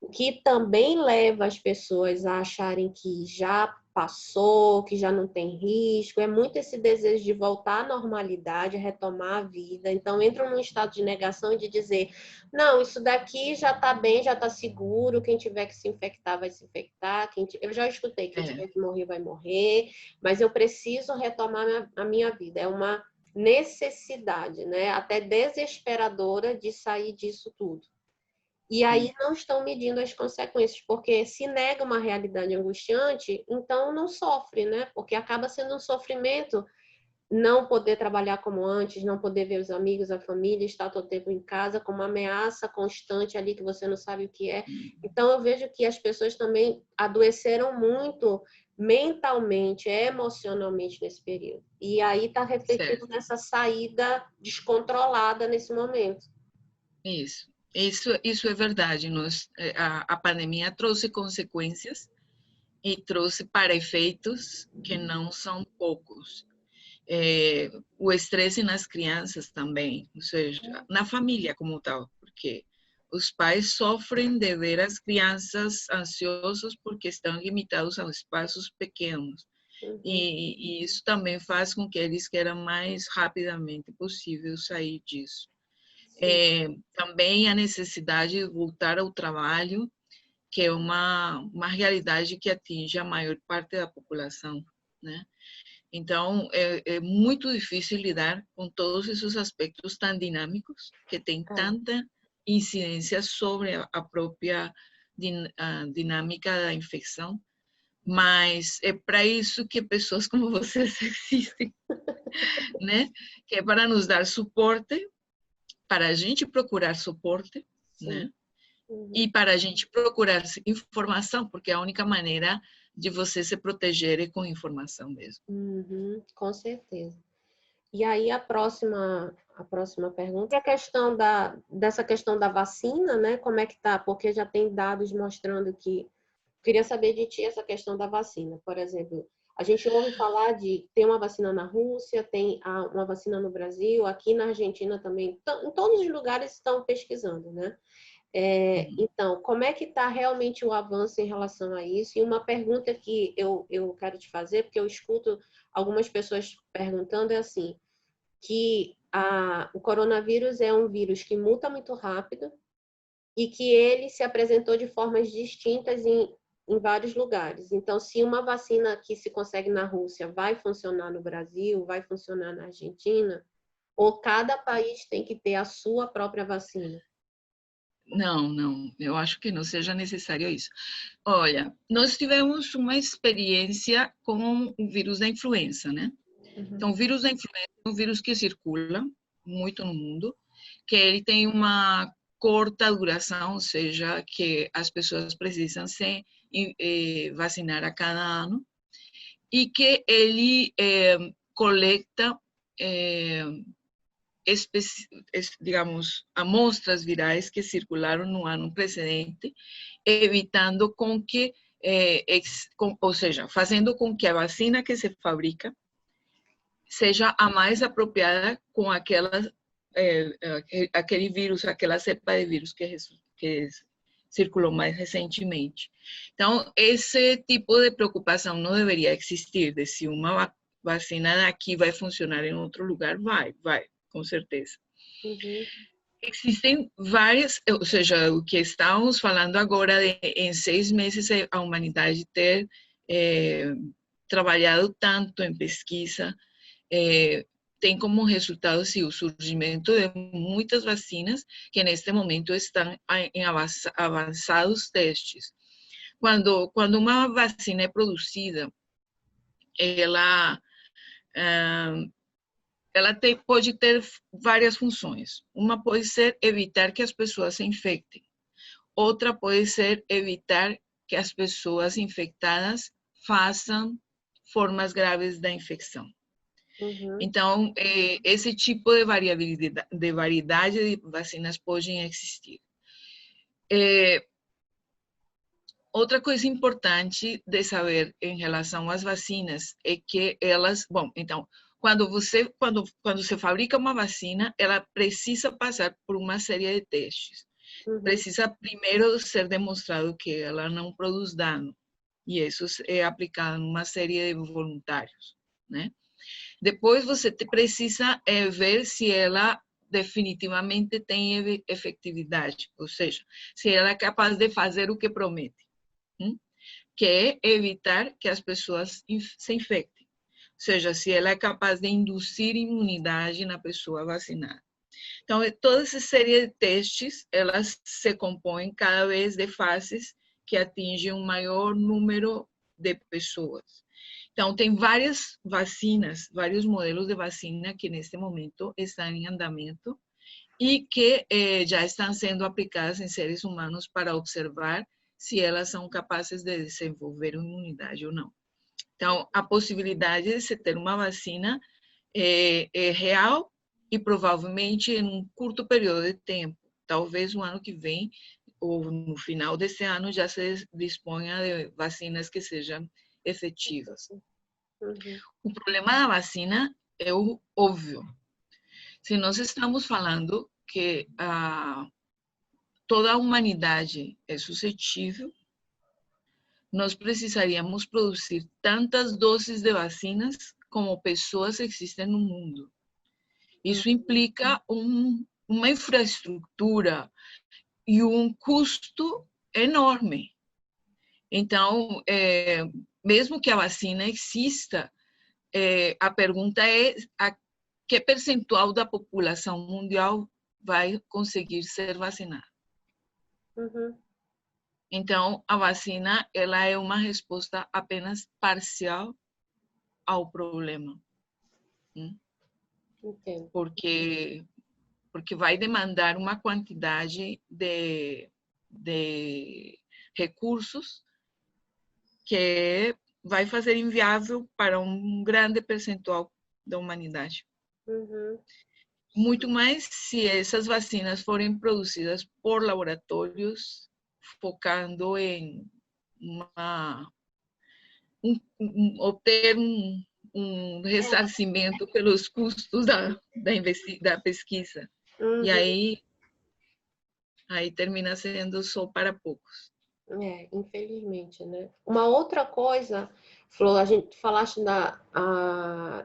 o que também leva as pessoas a acharem que já passou, que já não tem risco, é muito esse desejo de voltar à normalidade, retomar a vida. Então, entram num estado de negação e de dizer: não, isso daqui já está bem, já está seguro, quem tiver que se infectar vai se infectar. Eu já escutei: quem É, tiver que morrer vai morrer, mas eu preciso retomar a minha vida. É uma necessidade, né? Até desesperadora de sair disso tudo. E aí sim, não estão medindo as consequências, porque se nega uma realidade angustiante, então não sofre, né? Porque acaba sendo um sofrimento não poder trabalhar como antes, não poder ver os amigos, a família, estar todo tempo em casa, com uma ameaça constante ali que você não sabe o que é. Então, eu vejo que as pessoas também adoeceram muito mentalmente, emocionalmente nesse período. E aí está refletindo certo. nessa saída descontrolada nesse momento. Isso é verdade. A pandemia trouxe consequências e trouxe para efeitos que não são poucos. O estresse nas crianças também, ou seja, na família como tal, porque os pais sofrem de ver as crianças ansiosas porque estão limitados a espaços pequenos. E isso também faz com que eles queiram mais rapidamente possível sair disso. Também a necessidade de voltar ao trabalho, que é uma realidade que atinge a maior parte da população, né? Então, é muito difícil lidar com todos esses aspectos tão dinâmicos, que têm tanta incidência sobre a própria dinâmica da infecção, mas é para isso que pessoas como vocês existem, né? Que é para nos dar suporte, para a gente procurar suporte, né? E para a gente procurar informação, porque é a única maneira de você se proteger é com informação mesmo. Com certeza. E aí a próxima pergunta é a questão dessa questão da vacina, né? Como é que tá? Porque já tem dados mostrando que... Queria saber de ti essa questão da vacina. Por exemplo, a gente ouve falar de ter uma vacina na Rússia, tem uma vacina no Brasil, aqui na Argentina também. Em todos os lugares estão pesquisando, né? Então, como é que está realmente o avanço em relação a isso? E uma pergunta que eu quero te fazer, porque eu escuto algumas pessoas perguntando, é assim, que o coronavírus é um vírus que muta muito rápido e que ele se apresentou de formas distintas em vários lugares. Então, se uma vacina que se consegue na Rússia vai funcionar no Brasil, vai funcionar na Argentina, ou cada país tem que ter a sua própria vacina? Não, eu acho que não seja necessário isso. Olha, nós tivemos uma experiência com o vírus da influenza, né? Então, o vírus da influenza é um vírus que circula muito no mundo, que ele tem uma curta duração, ou seja, que as pessoas precisam se vacinar a cada ano, e que ele coleta digamos, amostras virais que circularam no ano precedente, evitando com que, ou seja, fazendo com que a vacina que se fabrica seja a mais apropriada com aquele vírus, aquela cepa de vírus que circulou mais recentemente. Então, esse tipo de preocupação não deveria existir, de se uma vacina daqui vai funcionar em outro lugar, vai, com certeza. Existem várias, ou seja, o que estamos falando agora de em 6 meses a humanidade ter trabalhado tanto em pesquisa, tem como resultado sim, o surgimento de muitas vacinas que neste momento estão em avançados testes. Quando uma vacina é produzida, ela pode ter várias funções. Uma pode ser evitar que as pessoas se infectem. Outra pode ser evitar que as pessoas infectadas façam formas graves da infecção. Então, esse tipo de variedade de vacinas podem existir. Outra coisa importante de saber em relação às vacinas é que elas, bom, então, quando se fabrica uma vacina, ela precisa passar por uma série de testes. Precisa primeiro ser demonstrado que ela não produz dano, e isso é aplicado em uma série de voluntários, né? Depois você precisa ver se ela definitivamente tem efetividade, ou seja, se ela é capaz de fazer o que promete, que é evitar que as pessoas se infectem. Ou seja, se ela é capaz de induzir imunidade na pessoa vacinada. Então, toda essa série de testes, elas se compõem cada vez de fases que atingem um maior número de pessoas. Então, tem várias vacinas, vários modelos de vacina que neste momento estão em andamento e que já estão sendo aplicadas em seres humanos para observar se elas são capazes de desenvolver imunidade ou não. Então, a possibilidade de se ter uma vacina é real e provavelmente em um curto período de tempo. Talvez no ano que vem ou no final desse ano já se disponha de vacinas que sejam efetivas. Uhum. O problema da vacina é o óbvio. Se nós estamos falando que toda a humanidade é suscetível, nós precisaríamos produzir tantas doses de vacinas como pessoas existem no mundo. Isso implica uma infraestrutura e um custo enorme. Então, mesmo que a vacina exista, a pergunta é a que percentual da população mundial vai conseguir ser vacinada. Uhum. Então, a vacina ela é uma resposta apenas parcial ao problema. Entendo. Porque vai demandar uma quantidade de recursos que vai fazer inviável para um grande percentual da humanidade. Uhum. Muito mais se essas vacinas forem produzidas por laboratórios focando em obter um ressarcimento pelos custos da pesquisa. Uhum. E aí termina sendo só para poucos. Infelizmente, né? Uma outra coisa, Flor, a gente falaste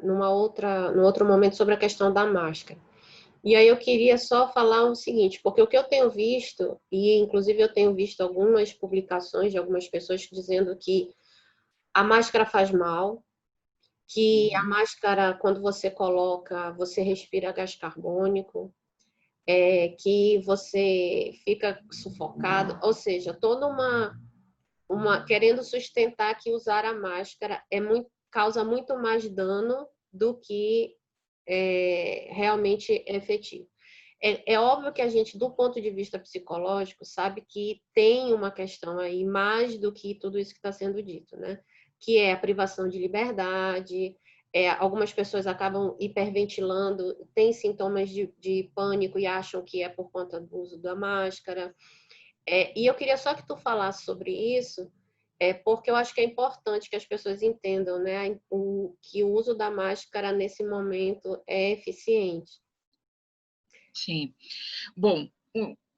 num outro momento sobre a questão da máscara. E aí eu queria só falar o seguinte, porque o que eu tenho visto, e inclusive eu tenho visto algumas publicações de algumas pessoas dizendo que a máscara faz mal, que a máscara, quando você coloca, você respira gás carbônico, que você fica sufocado, ou seja, toda querendo sustentar que usar a máscara causa muito mais dano do que realmente é efetivo. É óbvio que a gente, do ponto de vista psicológico, sabe que tem uma questão aí mais do que tudo isso que está sendo dito, né? Que é a privação de liberdade, algumas pessoas acabam hiperventilando, têm sintomas de pânico e acham que é por conta do uso da máscara. E eu queria só que tu falasse sobre isso, porque eu acho que é importante que as pessoas entendam, né, que o uso da máscara nesse momento é eficiente. Sim. Bom,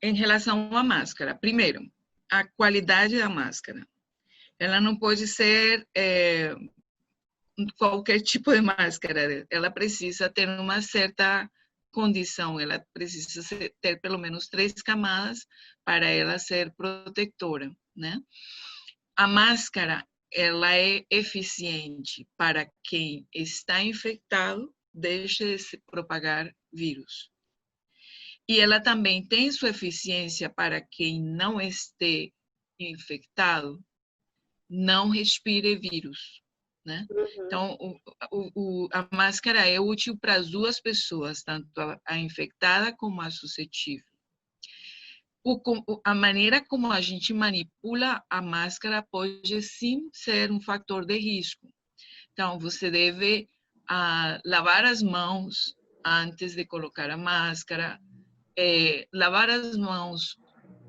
em relação à máscara, primeiro, a qualidade da máscara. Ela não pode ser qualquer tipo de máscara. Ela precisa ter uma certa condição. Ela precisa ter pelo menos 3 camadas para ela ser protetora, né? A máscara, ela é eficiente para quem está infectado, deixe de se propagar vírus. E ela também tem sua eficiência para quem não esteja infectado, não respire vírus, né? Uhum. Então, a máscara é útil para as duas pessoas, tanto a infectada como a suscetível. A maneira como a gente manipula a máscara pode sim ser um fator de risco. Então, você deve lavar as mãos antes de colocar a máscara, lavar as mãos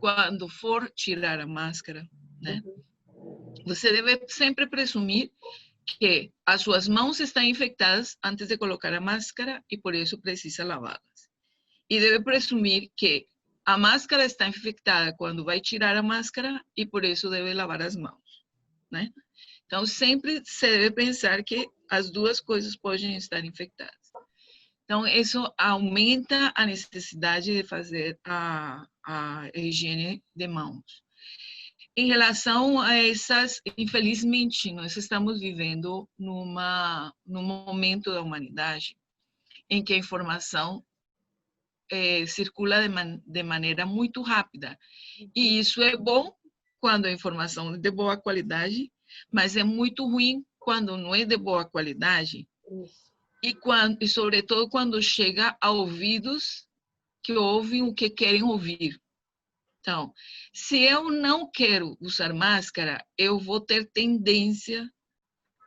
quando for tirar a máscara, né? Você deve sempre presumir que as suas mãos estão infectadas antes de colocar a máscara e por isso precisa lavá-las. E deve presumir que a máscara está infectada quando vai tirar a máscara e por isso deve lavar as mãos, né? Então, sempre se deve pensar que as duas coisas podem estar infectadas. Então, isso aumenta a necessidade de fazer a higiene de mãos. Em relação a essas, infelizmente, nós estamos vivendo num momento da humanidade em que a informação circula de maneira muito rápida. E isso é bom quando a informação é de boa qualidade, mas é muito ruim quando não é de boa qualidade Isso. e sobretudo, quando chega a ouvidos que ouvem o que querem ouvir. Então, se eu não quero usar máscara, eu vou ter tendência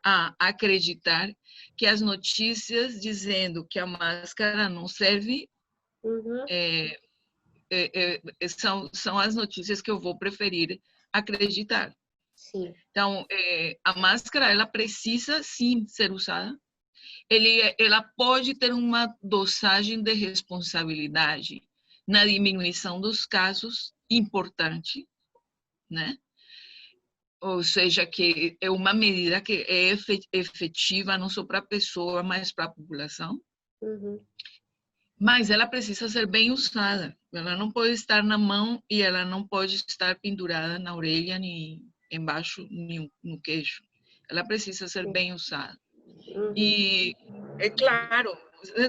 a acreditar que as notícias dizendo que a máscara não serve Uhum. são as notícias que eu vou preferir acreditar. Sim. Então, a máscara, ela precisa sim ser usada. Ela pode ter uma dosagem de responsabilidade na diminuição dos casos importante, né? Ou seja, que é uma medida que é efetiva não só para a pessoa, mas para a população. Uhum. Mas ela precisa ser bem usada. Ela não pode estar na mão e ela não pode estar pendurada na orelha, nem embaixo, nem no queixo. Ela precisa ser bem usada. Uhum. E, é claro,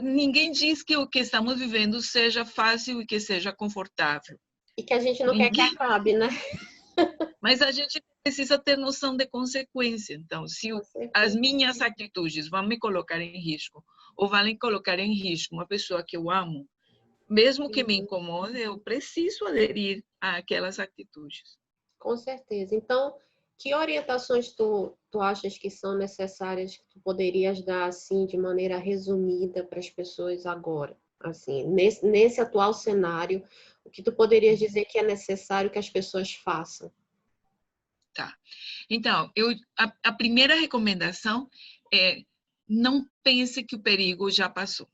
ninguém diz que o que estamos vivendo seja fácil e que seja confortável. E que a gente não quer que Ninguém, acabe, né? mas a gente precisa ter noção de consequência. Então, se Com as certeza. minhas atitudes vão me colocar em risco, ou vão colocar em risco uma pessoa que eu amo, mesmo que me Uhum. incomode, eu preciso aderir àquelas atitudes. Com certeza. Então, que orientações tu achas que são necessárias que tu poderias dar assim de maneira resumida para as pessoas agora? Assim, nesse atual cenário, o que tu poderias dizer que é necessário que as pessoas façam? Tá. Então, a primeira recomendação é não pense que o perigo já passou.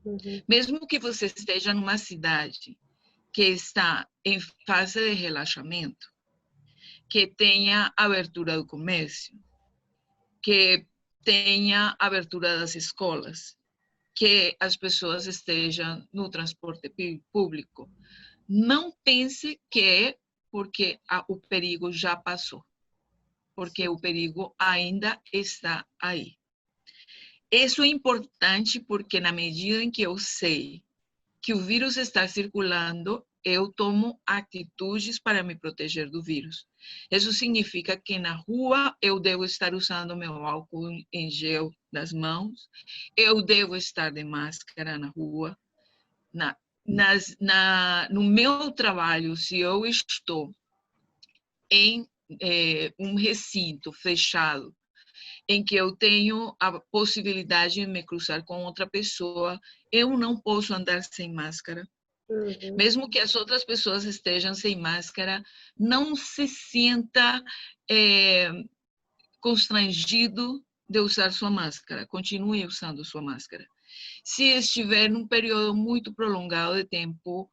Uhum. Mesmo que você esteja numa cidade que está em fase de relaxamento, que tenha abertura do comércio, que tenha abertura das escolas, que as pessoas estejam no transporte público. Não pense que é porque o perigo já passou, porque Sim. o perigo ainda está aí. Isso é importante porque na medida em que eu sei que o vírus está circulando, eu tomo atitudes para me proteger do vírus. Isso significa que na rua eu devo estar usando meu álcool em gel nas mãos, eu devo estar de máscara na rua. No meu trabalho, se eu estou em um recinto fechado, em que eu tenho a possibilidade de me cruzar com outra pessoa, eu não posso andar sem máscara. Uhum. Mesmo que as outras pessoas estejam sem máscara, não se sinta constrangido de usar sua máscara. Continue usando sua máscara. Se estiver num período muito prolongado de tempo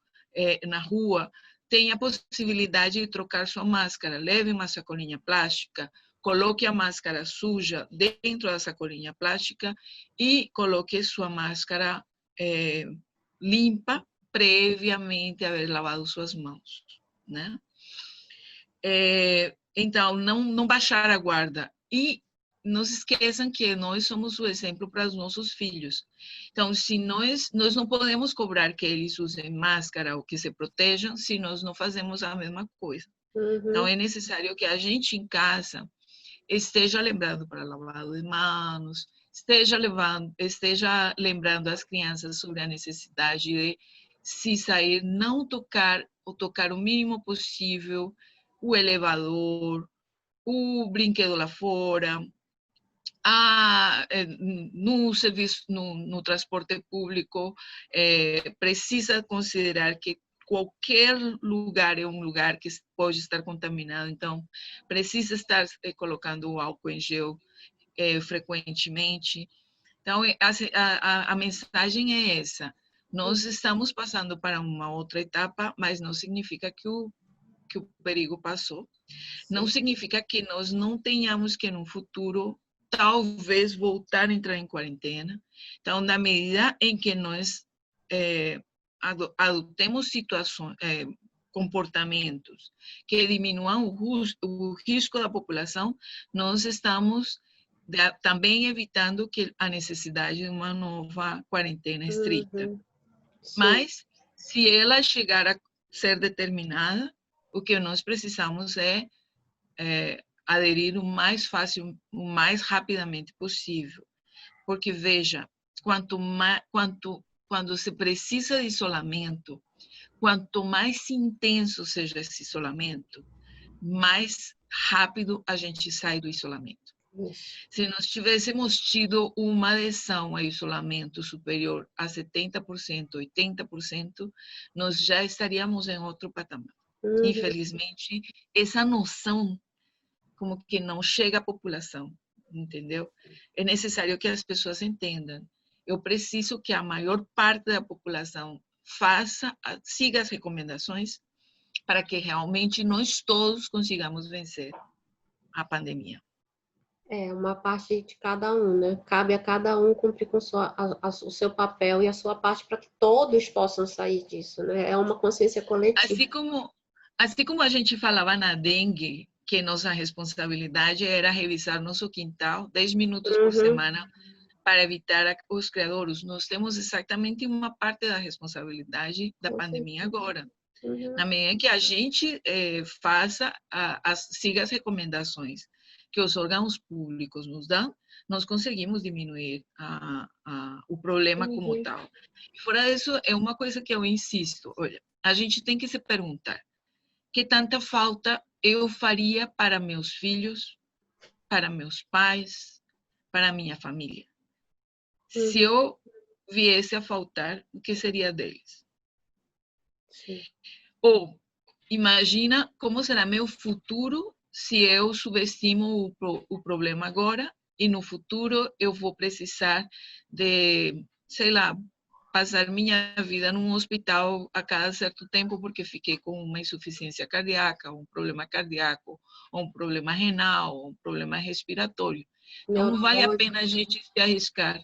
na rua, tenha a possibilidade de trocar sua máscara. Leve uma sacolinha plástica, coloque a máscara suja dentro da sacolinha plástica e coloque sua máscara limpa previamente haver lavado suas mãos, né? Então, não baixar a guarda. E não se esqueçam que nós somos o exemplo para os nossos filhos. Então, se nós não podemos cobrar que eles usem máscara ou que se protejam se nós não fazemos a mesma coisa. Então, Uhum. é necessário que a gente em casa esteja lembrando para lavar as mãos, esteja lembrando as crianças sobre a necessidade de, se sair, não tocar ou tocar o mínimo possível o elevador, o brinquedo lá fora, no serviço, no transporte público, precisa considerar que qualquer lugar é um lugar que pode estar contaminado, então precisa estar colocando o álcool em gel frequentemente. Então, a mensagem é essa. Nós estamos passando para uma outra etapa, mas não significa que o perigo passou. Não Sim. significa que nós não tenhamos que, no futuro, talvez voltar a entrar em quarentena. Então, na medida em que nós adotemos situações, comportamentos que diminuam o risco da população, nós estamos também evitando que a necessidade de uma nova quarentena estrita. Uhum. Sim. Mas, se ela chegar a ser determinada, o que nós precisamos é aderir o mais fácil, o mais rapidamente possível. Porque, veja, quando se precisa de isolamento, quanto mais intenso seja esse isolamento, mais rápido a gente sai do isolamento. Se nós tivéssemos tido uma adesão a isolamento superior a 70%, 80%, nós já estaríamos em outro patamar. Infelizmente, essa noção como que não chega à população, entendeu? É necessário que as pessoas entendam. Eu preciso que a maior parte da população siga as recomendações para que realmente nós todos consigamos vencer a pandemia. É uma parte de cada um, né? Cabe a cada um cumprir com o seu papel e a sua parte para que todos possam sair disso, né? É uma consciência coletiva. Assim como a gente falava na dengue, que nossa responsabilidade era revisar nosso quintal 10 minutos por semana para evitar os criadouros. Nós temos exatamente uma parte da responsabilidade da pandemia agora. Na medida que a gente siga as recomendações que os órgãos públicos nos dão, nós conseguimos diminuir o problema como tal. Fora isso, é uma coisa que eu insisto. Olha, a gente tem que se perguntar que tanta falta eu faria para meus filhos, para meus pais, para minha família. Se eu viesse a faltar, o que seria deles? Sim. Ou imagina como será meu futuro se eu subestimo o problema agora e no futuro eu vou precisar de, sei lá, passar minha vida num hospital a cada certo tempo porque fiquei com uma insuficiência cardíaca, um problema cardíaco, ou um problema renal, ou um problema respiratório. Então, não vale a pena a gente se arriscar.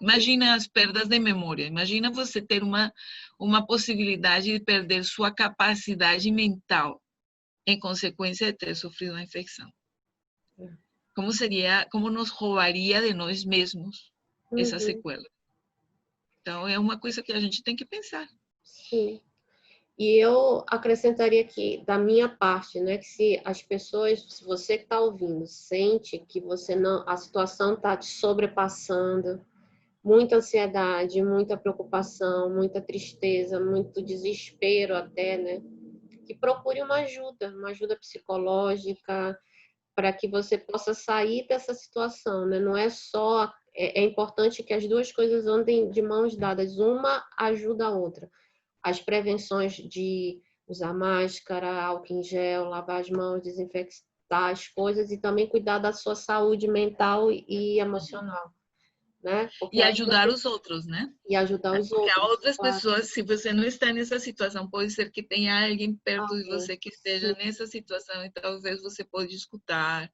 Imagina as perdas de memória. Imagina você ter uma possibilidade de perder sua capacidade mental em consequência de ter sofrido uma infecção. Como nos roubaria de nós mesmos essa sequela? Então, é uma coisa que a gente tem que pensar. Sim. E eu acrescentaria aqui, da minha parte, né, que se você que está ouvindo, sente que a situação está te sobrepassando, muita ansiedade, muita preocupação, muita tristeza, muito desespero até, né, que procure uma ajuda psicológica, para que você possa sair dessa situação, né? Não é só... É importante que as duas coisas andem de mãos dadas, uma ajuda a outra. As prevenções de usar máscara, álcool em gel, lavar as mãos, desinfectar as coisas e também cuidar da sua saúde mental e emocional, né? E ajudar os outros, né? E ajudar os outros. Porque há outras pessoas, se você não está nessa situação, pode ser que tenha alguém perto de você que esteja nessa situação e talvez você pode escutar,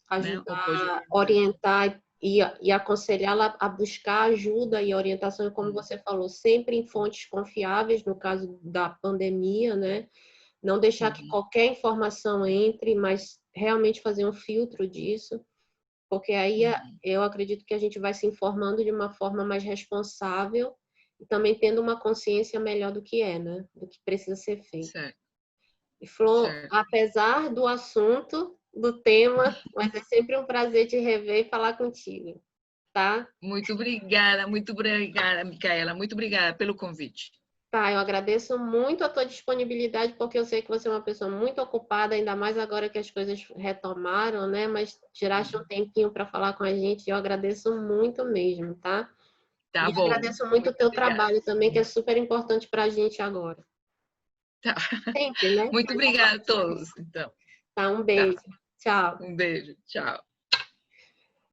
ajudar, orientar e aconselhá-la a buscar ajuda e orientação, como você falou, sempre em fontes confiáveis, no caso da pandemia, né? Não deixar que qualquer informação entre, mas realmente fazer um filtro disso, porque aí eu acredito que a gente vai se informando de uma forma mais responsável e também tendo uma consciência melhor do que né? Do que precisa ser feito. Certo. E Flor, apesar do assunto, do tema, mas é sempre um prazer te rever e falar contigo, tá? Muito obrigada, Micaela. Muito obrigada pelo convite. Tá, eu agradeço muito a tua disponibilidade, porque eu sei que você é uma pessoa muito ocupada, ainda mais agora que as coisas retomaram, né? Mas tiraste um tempinho para falar com a gente e eu agradeço muito mesmo, tá? Tá e bom. Agradeço muito o teu trabalho também, que é super importante para a gente agora. Tá. Sempre, né? Muito obrigada a todos, então. Tá, um beijo. Tá. Tchau. Um beijo. Tchau.